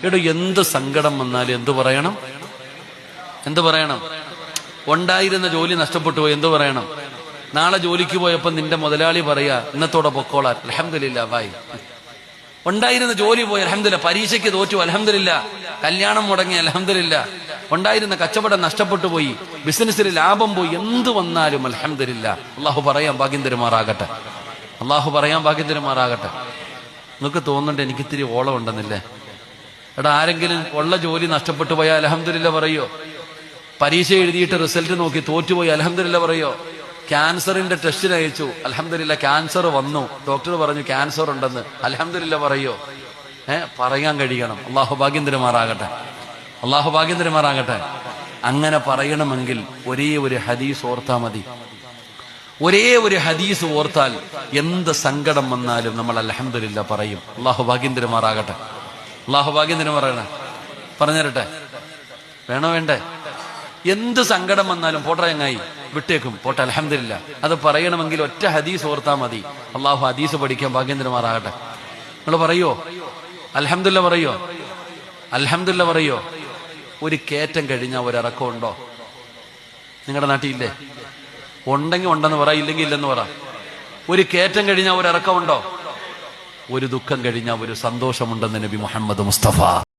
എടോ എന്ത് സങ്കടം വന്നാലും എന്തു പറയണം? ഉണ്ടായിരുന്ന ജോലി നഷ്ടപ്പെട്ടു പോയി, എന്തു പറയണം? നാളെ ജോലിക്ക് പോയപ്പോ നിന്റെ മുതലാളി പറയാ ഇന്നത്തോടെ പൊക്കോളാൻ, അൽഹംദുലില്ലാ ബായ്. ഉണ്ടായിരുന്ന ജോലി പോയി, അൽഹംദുലില്ലാ. പരീക്ഷയ്ക്ക് തോറ്റു, അൽഹംദുലില്ലാ. കല്യാണം മുടങ്ങി, അൽഹംദുലില്ലാ. ഉണ്ടായിരുന്ന കച്ചവടം നഷ്ടപ്പെട്ടു പോയി, ബിസിനസ്സിൽ ലാഭം പോയി, എന്ത് വന്നാലും അൽഹംദുലില്ലാ. അള്ളാഹു പറയാൻ ഭാഗ്യം തരുമാറാകട്ടെ. നിങ്ങൾക്ക് തോന്നുന്നുണ്ട് എനിക്കിത്തിരി ഓളം ഉണ്ടെന്നില്ലേ? എടാ, ആരെങ്കിലും ഉള്ള ജോലി നഷ്ടപ്പെട്ടു പോയാൽ അൽഹംദുലില്ലാ പറയോ? പരീക്ഷ എഴുതിയിട്ട് റിസൾട്ട് നോക്കി തോറ്റുപോയി, അൽഹംദുലില്ലാ പറയോ? ക്യാൻസറിന്റെ ടെസ്റ്റിന് അയച്ചു, അൽഹംദുലില്ലാ ക്യാൻസർ വന്നു, ഡോക്ടർ പറഞ്ഞു ക്യാൻസർ ഉണ്ടെന്ന്, അൽഹംദുലില്ലാ പറയോ? പറയാൻ കഴിയണം. അള്ളാഹു ഭാഗ്യം തരുമാറാകട്ടെ. അങ്ങനെ പറയണമെങ്കിൽ ഒരേ ഒരു ഹദീസ് ഓർത്താൽ മതി. ഒരേ ഒരു ഹദീസ് ഓർത്താൽ എന്ത് സങ്കടം വന്നാലും നമ്മൾ അൽഹംദുലില്ലാ പറയും. അള്ളാഹു ഭാഗ്യം തരുമാറാകട്ടെ. പറഞ്ഞുതരട്ടെ? വേണോ വേണ്ടേ? എന്ത് സങ്കടം വന്നാലും പോട്ടെ, ചങ്ങായി വിട്ടേക്കും, പോട്ടെ, അൽഹംദുലില്ലാ. അത് പറയണമെങ്കിൽ ഒറ്റ ഹദീസ് ഓർത്താൽ മതി. അള്ളാഹു ഹദീസ് പഠിക്കാൻ ഭാഗ്യം തരുമാറാകട്ടെ. നിങ്ങൾ പറയോ അൽഹംദുലില്ലാ പറയോ? ഒരു കയറ്റം കഴിഞ്ഞാൽ ഒരിറക്കം ഉണ്ടോ? നിങ്ങളുടെ നാട്ടിലില്ലേ? ഉണ്ടെങ്കിൽ ഉണ്ടെന്ന് പറ, ഇല്ലെങ്കിൽ ഇല്ലെന്ന് പറ. ഒരു കയറ്റം കഴിഞ്ഞാൽ ഒരിറക്കം ഉണ്ടോ? ഒരു ദുഃഖം കഴിഞ്ഞാൽ ഒരു സന്തോഷമുണ്ടെന്ന് നബി മുഹമ്മദ് മുസ്തഫ.